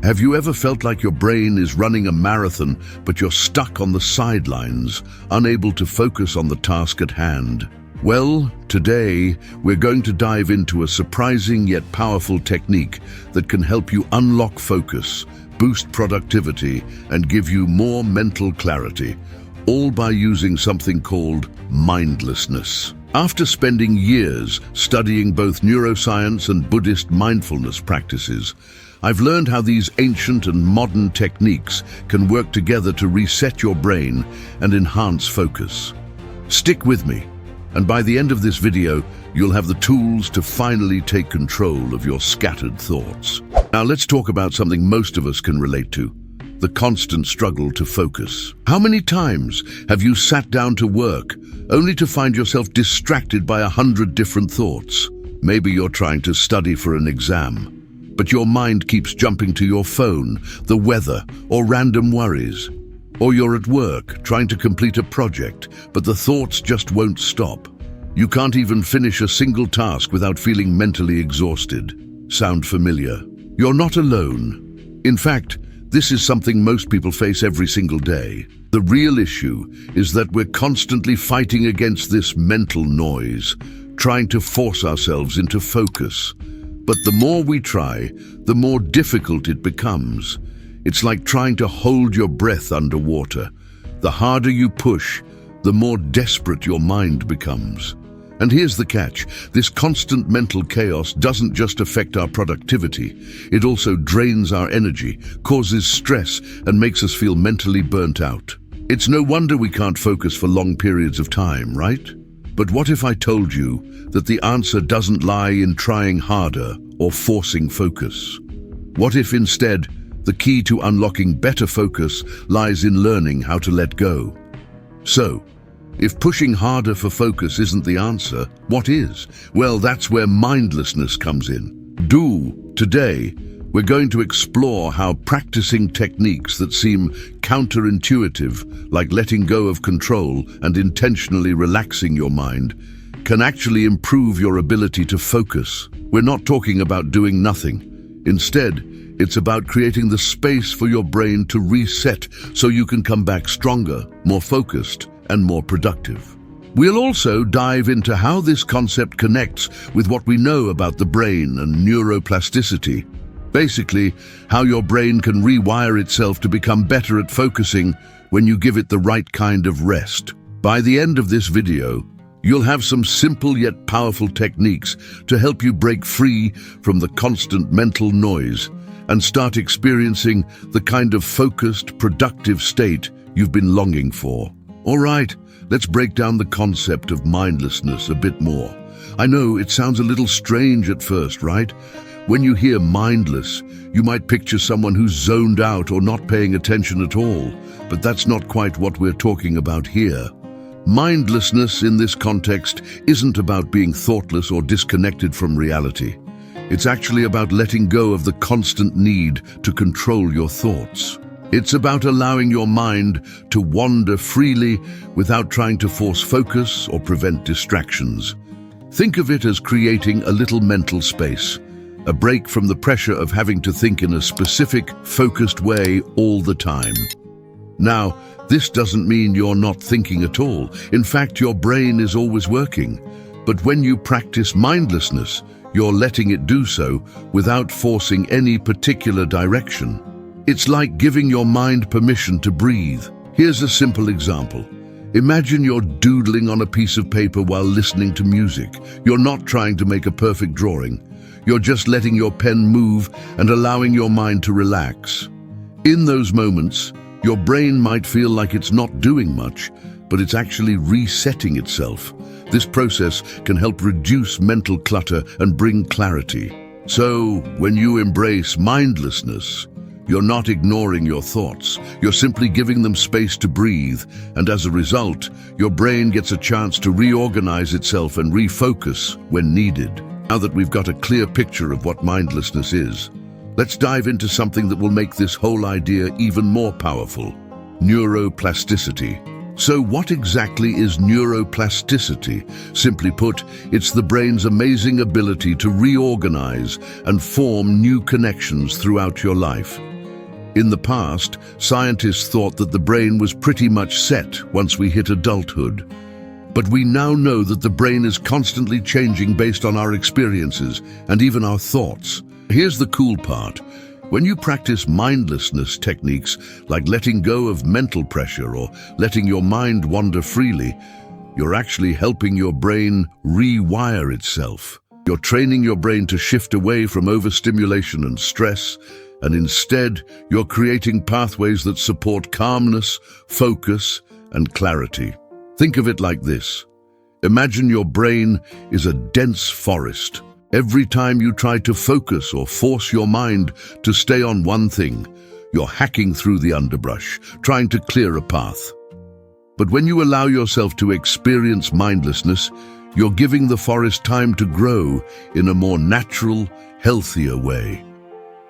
Have you ever felt like your brain is running a marathon, but you're stuck on the sidelines, unable to focus on the task at hand? Well, today we're going to dive into a surprising yet powerful technique that can help you unlock focus, boost productivity, and give you more mental clarity, all by using something called mindlessness. After spending years studying both neuroscience and Buddhist mindfulness practices, I've learned how these ancient and modern techniques can work together to reset your brain and enhance focus. Stick with me, and by the end of this video, you'll have the tools to finally take control of your scattered thoughts. Now let's talk about something most of us can relate to: the constant struggle to focus. How many times have you sat down to work only to find yourself distracted by 100 different thoughts? Maybe you're trying to study for an exam, but your mind keeps jumping to your phone, the weather, or random worries. Or you're at work trying to complete a project, but the thoughts just won't stop. You can't even finish a single task without feeling mentally exhausted. Sound familiar? You're not alone. In fact, this is something most people face every single day. The real issue is that we're constantly fighting against this mental noise, trying to force ourselves into focus. But the more we try, the more difficult it becomes. It's like trying to hold your breath underwater. The harder you push, the more desperate your mind becomes. And here's the catch: this constant mental chaos doesn't just affect our productivity, it also drains our energy, causes stress, and makes us feel mentally burnt out. It's no wonder we can't focus for long periods of time, right? But what if I told you that the answer doesn't lie in trying harder or forcing focus? What if instead, the key to unlocking better focus lies in learning how to let go? So, if pushing harder for focus isn't the answer, what is? Well, that's where mindlessness comes in. Today, we're going to explore how practicing techniques that seem counterintuitive, like letting go of control and intentionally relaxing your mind, can actually improve your ability to focus. We're not talking about doing nothing. Instead, it's about creating the space for your brain to reset so you can come back stronger, more focused, and more productive. We'll also dive into how this concept connects with what we know about the brain and neuroplasticity. Basically, how your brain can rewire itself to become better at focusing when you give it the right kind of rest. By the end of this video, you'll have some simple yet powerful techniques to help you break free from the constant mental noise and start experiencing the kind of focused, productive state you've been longing for. All right, let's break down the concept of mindlessness a bit more. I know it sounds a little strange at first, right? When you hear mindless, you might picture someone who's zoned out or not paying attention at all, but that's not quite what we're talking about here. Mindlessness in this context isn't about being thoughtless or disconnected from reality. It's actually about letting go of the constant need to control your thoughts. It's about allowing your mind to wander freely without trying to force focus or prevent distractions. Think of it as creating a little mental space, a break from the pressure of having to think in a specific, focused way all the time. Now, this doesn't mean you're not thinking at all. In fact, your brain is always working. But when you practice mindlessness, you're letting it do so without forcing any particular direction. It's like giving your mind permission to breathe. Here's a simple example. Imagine you're doodling on a piece of paper while listening to music. You're not trying to make a perfect drawing. You're just letting your pen move and allowing your mind to relax. In those moments, your brain might feel like it's not doing much, but it's actually resetting itself. This process can help reduce mental clutter and bring clarity. So, when you embrace mindlessness, you're not ignoring your thoughts. You're simply giving them space to breathe, and as a result, your brain gets a chance to reorganize itself and refocus when needed. Now that we've got a clear picture of what mindlessness is, let's dive into something that will make this whole idea even more powerful: neuroplasticity. So what exactly is neuroplasticity? Simply put, it's the brain's amazing ability to reorganize and form new connections throughout your life. In the past, scientists thought that the brain was pretty much set once we hit adulthood. But we now know that the brain is constantly changing based on our experiences and even our thoughts. Here's the cool part. When you practice mindlessness techniques like letting go of mental pressure or letting your mind wander freely, you're actually helping your brain rewire itself. You're training your brain to shift away from overstimulation and stress, and instead, you're creating pathways that support calmness, focus, and clarity. Think of it like this. Imagine your brain is a dense forest. Every time you try to focus or force your mind to stay on one thing, you're hacking through the underbrush, trying to clear a path. But when you allow yourself to experience mindlessness, you're giving the forest time to grow in a more natural, healthier way.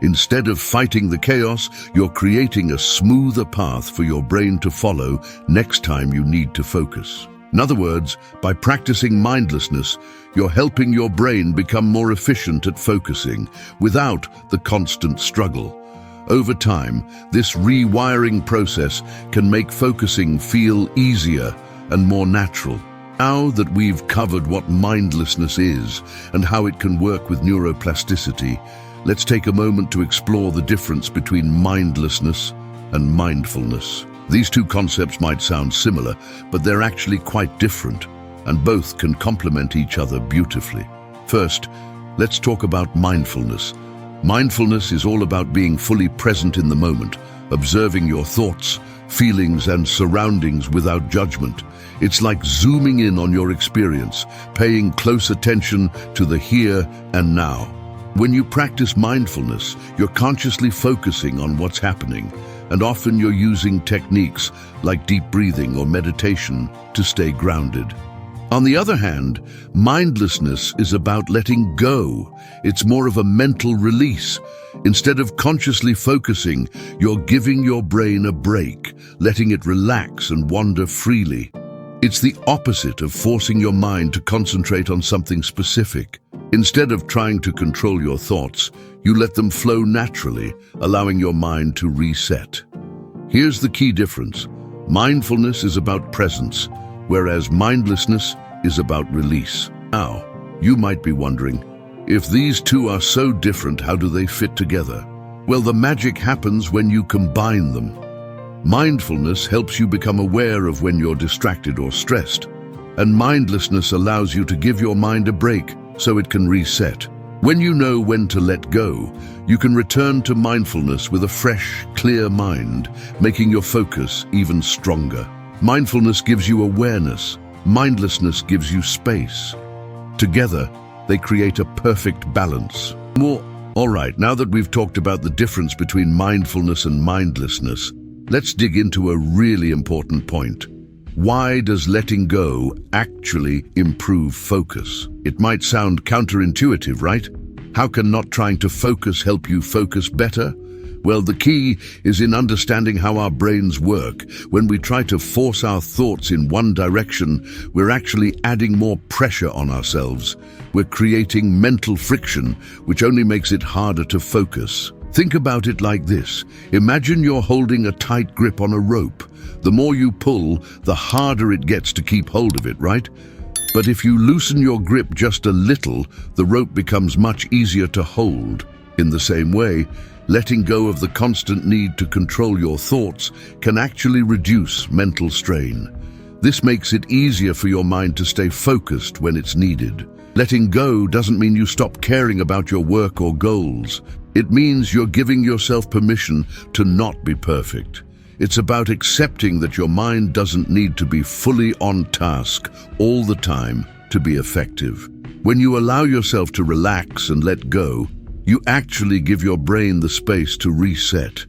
Instead of fighting the chaos, you're creating a smoother path for your brain to follow next time you need to focus. In other words, by practicing mindlessness, you're helping your brain become more efficient at focusing without the constant struggle. Over time, this rewiring process can make focusing feel easier and more natural. Now that we've covered what mindlessness is and how it can work with neuroplasticity, let's take a moment to explore the difference between mindlessness and mindfulness. These two concepts might sound similar, but they're actually quite different, and both can complement each other beautifully. First, let's talk about mindfulness. Mindfulness is all about being fully present in the moment, observing your thoughts, feelings, and surroundings without judgment. It's like zooming in on your experience, paying close attention to the here and now. When you practice mindfulness, you're consciously focusing on what's happening, and often you're using techniques like deep breathing or meditation to stay grounded. On the other hand, mindlessness is about letting go. It's more of a mental release. Instead of consciously focusing, you're giving your brain a break, letting it relax and wander freely. It's the opposite of forcing your mind to concentrate on something specific. Instead of trying to control your thoughts, you let them flow naturally, allowing your mind to reset. Here's the key difference. Mindfulness is about presence, whereas mindlessness is about release. Now, you might be wondering, if these two are so different, how do they fit together? Well, the magic happens when you combine them. Mindfulness helps you become aware of when you're distracted or stressed, and mindlessness allows you to give your mind a break so it can reset. When you know when to let go, you can return to mindfulness with a fresh, clear mind, making your focus even stronger. Mindfulness gives you awareness. Mindlessness gives you space. Together, they create a perfect balance. All right, now that we've talked about the difference between mindfulness and mindlessness, let's dig into a really important point. Why does letting go actually improve focus? It might sound counterintuitive, right? How can not trying to focus help you focus better? Well, the key is in understanding how our brains work. When we try to force our thoughts in one direction, we're actually adding more pressure on ourselves. We're creating mental friction, which only makes it harder to focus. Think about it like this. Imagine you're holding a tight grip on a rope. The more you pull, the harder it gets to keep hold of it, right? But if you loosen your grip just a little, the rope becomes much easier to hold. In the same way, letting go of the constant need to control your thoughts can actually reduce mental strain. This makes it easier for your mind to stay focused when it's needed. Letting go doesn't mean you stop caring about your work or goals. It means you're giving yourself permission to not be perfect. It's about accepting that your mind doesn't need to be fully on task all the time to be effective. When you allow yourself to relax and let go, you actually give your brain the space to reset.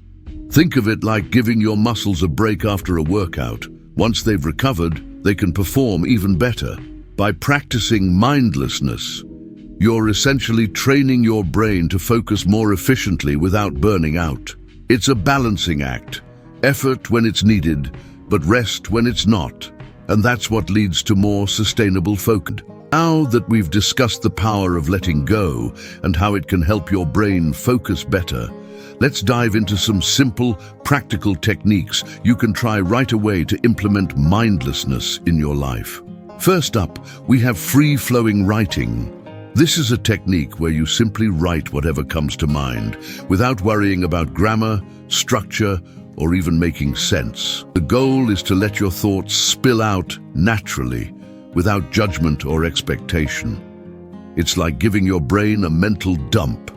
Think of it like giving your muscles a break after a workout. Once they've recovered, they can perform even better. By practicing mindlessness, you're essentially training your brain to focus more efficiently without burning out. It's a balancing act. Effort when it's needed, but rest when it's not. And that's what leads to more sustainable focus. Now that we've discussed the power of letting go and how it can help your brain focus better, let's dive into some simple, practical techniques you can try right away to implement mindlessness in your life. First up, we have free-flowing writing. This is a technique where you simply write whatever comes to mind, without worrying about grammar, structure, or even making sense. The goal is to let your thoughts spill out naturally, without judgment or expectation. It's like giving your brain a mental dump,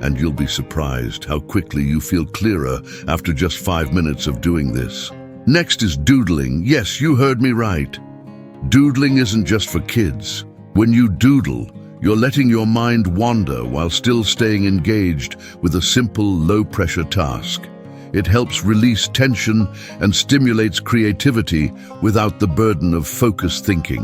and you'll be surprised how quickly you feel clearer after just 5 minutes of doing this. Next is doodling. Yes, you heard me right. Doodling isn't just for kids. When you doodle, you're letting your mind wander while still staying engaged with a simple, low-pressure task. It helps release tension and stimulates creativity without the burden of focused thinking.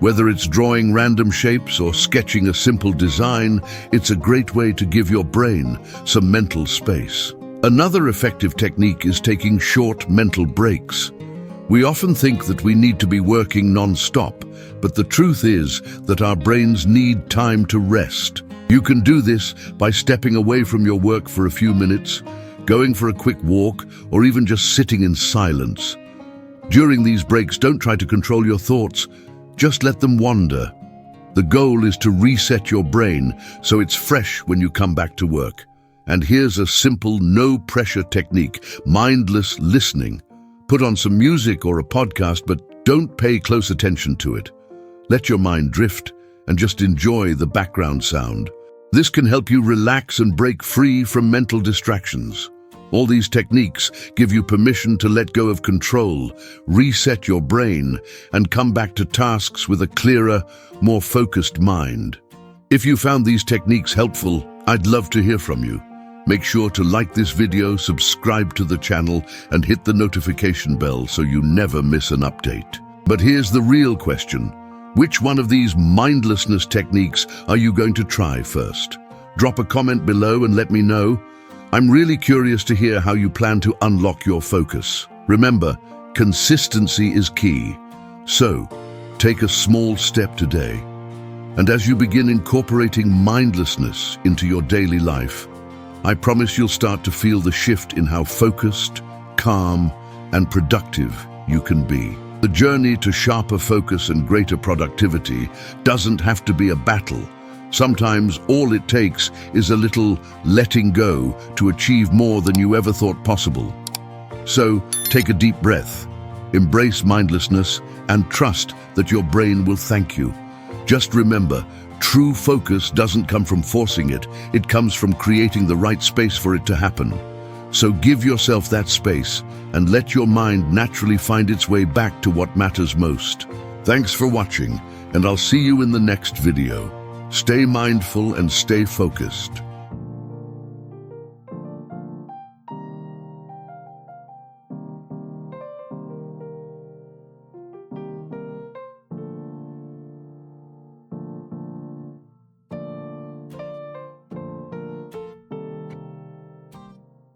Whether it's drawing random shapes or sketching a simple design, it's a great way to give your brain some mental space. Another effective technique is taking short mental breaks. We often think that we need to be working non-stop, but the truth is that our brains need time to rest. You can do this by stepping away from your work for a few minutes, going for a quick walk, or even just sitting in silence. During these breaks, don't try to control your thoughts. Just let them wander. The goal is to reset your brain so it's fresh when you come back to work. And here's a simple, no-pressure technique: mindless listening. Put on some music or a podcast, but don't pay close attention to it. Let your mind drift and just enjoy the background sound. This can help you relax and break free from mental distractions. All these techniques give you permission to let go of control, reset your brain, and come back to tasks with a clearer, more focused mind. If you found these techniques helpful, I'd love to hear from you. Make sure to like this video, subscribe to the channel, and hit the notification bell so you never miss an update. But here's the real question. Which one of these mindlessness techniques are you going to try first? Drop a comment below and let me know. I'm really curious to hear how you plan to unlock your focus. Remember, consistency is key. So, take a small step today. And as you begin incorporating mindlessness into your daily life, I promise you'll start to feel the shift in how focused, calm, and productive you can be. The journey to sharper focus and greater productivity doesn't have to be a battle. Sometimes all it takes is a little letting go to achieve more than you ever thought possible. So, take a deep breath, embrace mindlessness, and trust that your brain will thank you. Just remember, true focus doesn't come from forcing it, it comes from creating the right space for it to happen. So give yourself that space and let your mind naturally find its way back to what matters most. Thanks for watching, and I'll see you in the next video. Stay mindful and stay focused.